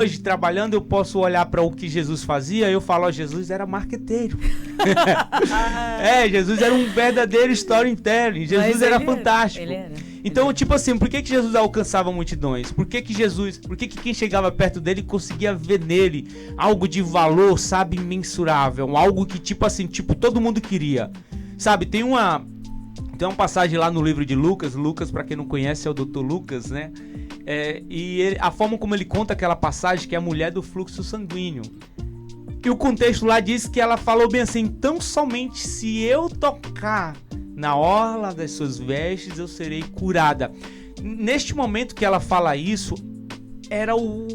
hoje, trabalhando, eu posso olhar para o que Jesus fazia e eu falo, ó, Jesus era marqueteiro. Jesus era um verdadeiro storytelling. Jesus era fantástico. Ele era. Então, tipo assim, por que Jesus alcançava multidões? Por que quem chegava perto dele conseguia ver nele algo de valor, sabe, imensurável, algo que, tipo assim, todo mundo queria. Sabe, tem uma passagem lá no livro de Lucas, para quem não conhece é o Dr. Lucas, né? A forma como ele conta aquela passagem, que é a mulher do fluxo sanguíneo. E o contexto lá diz que ela falou bem assim, então somente se eu tocar na orla das suas vestes eu serei curada. Neste momento que ela fala isso, era o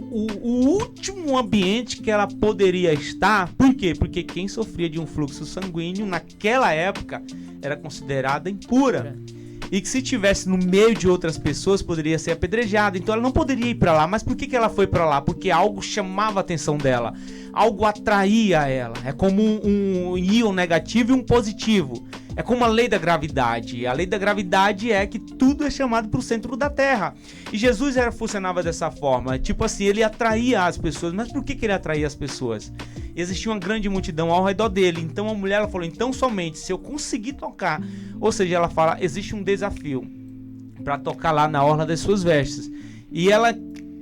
último ambiente que ela poderia estar. Por quê? Porque quem sofria de um fluxo sanguíneo naquela época era considerada impura. E que se tivesse no meio de outras pessoas poderia ser apedrejada. Então ela não poderia ir para lá. Mas por que ela foi para lá? Porque algo chamava a atenção dela. Algo atraía ela. É como um íon negativo e um positivo. É como a lei da gravidade. A lei da gravidade é que tudo é chamado para o centro da Terra. E Jesus funcionava dessa forma. Tipo assim, ele atraía as pessoas. Mas por que ele atraía as pessoas? Existia uma grande multidão ao redor dele. Então a mulher falou, então somente se eu conseguir tocar. Ou seja, ela fala, existe um desafio para tocar lá na orla das suas vestes. E ela,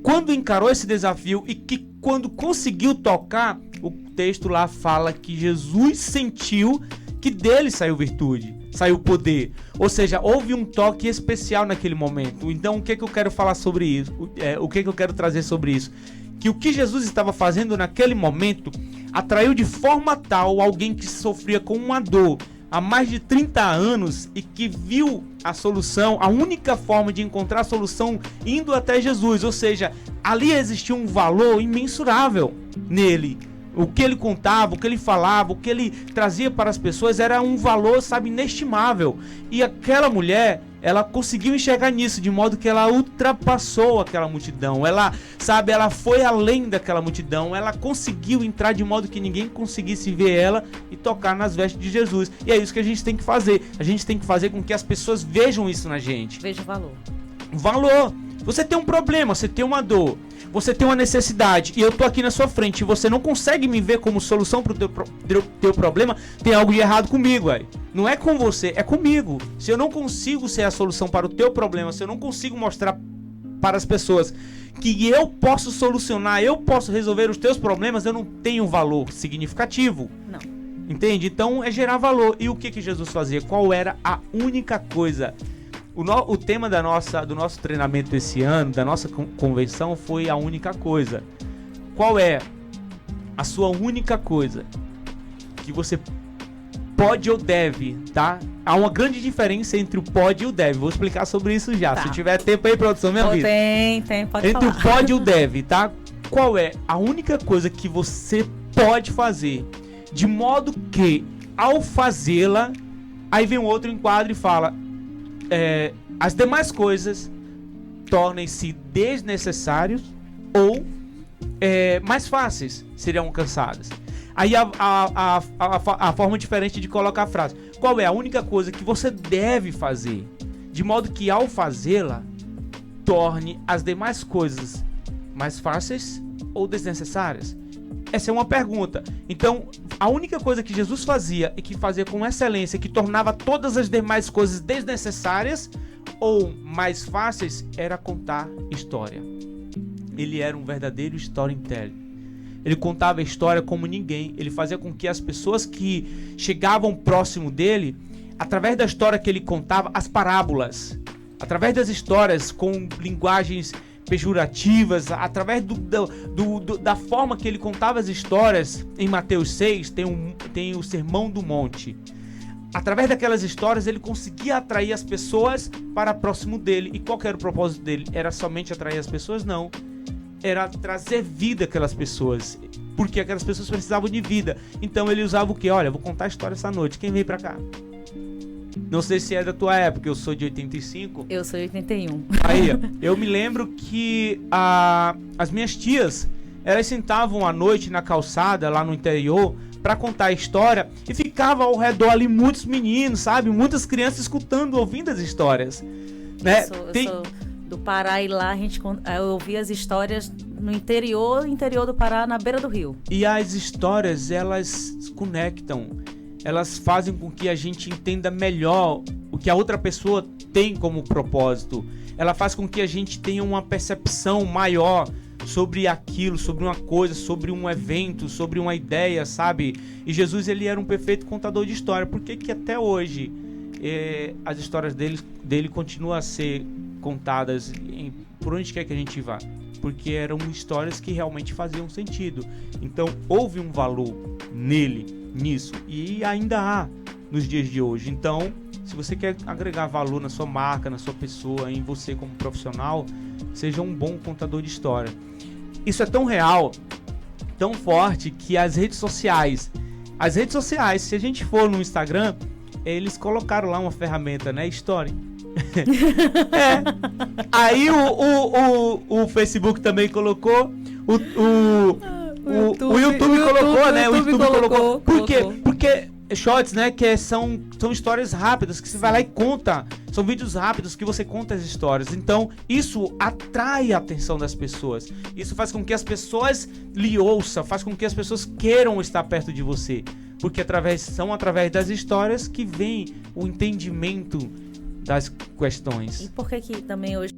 quando encarou esse desafio e que quando conseguiu tocar, o texto lá fala que Jesus sentiu que dele saiu virtude, saiu poder. Ou seja, houve um toque especial naquele momento. Então o que eu quero falar sobre isso? O que eu quero trazer sobre isso? Que o que Jesus estava fazendo naquele momento atraiu de forma tal alguém que sofria com uma dor há mais de 30 anos e que viu a solução, a única forma de encontrar a solução indo até Jesus. Ou seja, ali existia um valor imensurável nele. O que ele contava, o que ele falava, o que ele trazia para as pessoas era um valor, sabe, inestimável. E aquela mulher, ela conseguiu enxergar nisso, de modo que ela ultrapassou aquela multidão. Ela, sabe, ela foi além daquela multidão. Ela conseguiu entrar de modo que ninguém conseguisse ver ela e tocar nas vestes de Jesus. E é isso que a gente tem que fazer. A gente tem que fazer com que as pessoas vejam isso na gente. Veja o valor. Valor. Você tem um problema, você tem uma dor, você tem uma necessidade e eu tô aqui na sua frente e você não consegue me ver como solução pro teu problema, tem algo de errado comigo, aí. Não é com você, é comigo. Se eu não consigo ser a solução para o teu problema, se eu não consigo mostrar para as pessoas que eu posso solucionar, eu posso resolver os teus problemas, eu não tenho valor significativo. Não. Entende? Então é gerar valor. E o que Jesus fazia? Qual era a única coisa? O tema do nosso treinamento esse ano, da nossa convenção, foi a única coisa. Qual é a sua única coisa que você pode ou deve, tá? Há uma grande diferença entre o pode e o deve. Vou explicar sobre isso já. Tá. Se tiver tempo aí, produção, minha vida. Tem, pode entre falar. O pode e o deve, tá? Qual é a única coisa que você pode fazer, de modo que, ao fazê-la, aí vem um outro enquadro e fala... as demais coisas tornem-se desnecessários ou mais fáceis, seriam alcançadas. Aí a forma diferente de colocar a frase. Qual é a única coisa que você deve fazer? De modo que ao fazê-la, torne as demais coisas mais fáceis ou desnecessárias? Essa é uma pergunta. Então, a única coisa que Jesus fazia e que fazia com excelência, que tornava todas as demais coisas desnecessárias ou mais fáceis, era contar história. Ele era um verdadeiro storyteller. Ele contava a história como ninguém. Ele fazia com que as pessoas que chegavam próximo dele, através da história que ele contava, as parábolas, através das histórias com linguagens pejorativas, através da forma que ele contava as histórias. Em Mateus 6 tem o Sermão do Monte. Através daquelas histórias ele conseguia atrair as pessoas para próximo dele. E qual que era o propósito dele? Era somente atrair as pessoas? Não. Era trazer vida àquelas pessoas, porque aquelas pessoas precisavam de vida. Então ele usava o que? Olha, vou contar a história essa noite. Quem vem pra cá? Não sei se é da tua época, eu sou de 85. Eu sou de 81. Aí, eu me lembro que as minhas tias, elas sentavam à noite na calçada, lá no interior, pra contar a história, e ficava ao redor ali muitos meninos, sabe? Muitas crianças escutando, ouvindo as histórias. Né? Eu sou do Pará, e lá eu ouvia as histórias no interior do Pará, na beira do rio. E as histórias, elas conectam, elas fazem com que a gente entenda melhor o que a outra pessoa tem como propósito. Ela faz com que a gente tenha uma percepção maior sobre aquilo, sobre uma coisa, sobre um evento, sobre uma ideia, sabe? E Jesus, ele era um perfeito contador de história. Por que que até hoje as histórias dele continuam a ser contadas por onde quer que a gente vá? Porque eram histórias que realmente faziam sentido. Então houve um valor nisso, e ainda há nos dias de hoje. Então, se você quer agregar valor na sua marca, na sua pessoa, em você como profissional, seja um bom contador de história. Isso é tão real, tão forte, que as redes sociais, se a gente for no Instagram, eles colocaram lá uma ferramenta, né? Story. Aí o Facebook também colocou, o YouTube colocou, né? O YouTube colocou. Por quê? Porque shorts, né? Que são histórias rápidas que você vai lá e conta. São vídeos rápidos que você conta as histórias. Então, isso atrai a atenção das pessoas. Isso faz com que as pessoas lhe ouçam, faz com que as pessoas queiram estar perto de você. Porque são através das histórias que vem o entendimento das questões. E por que também hoje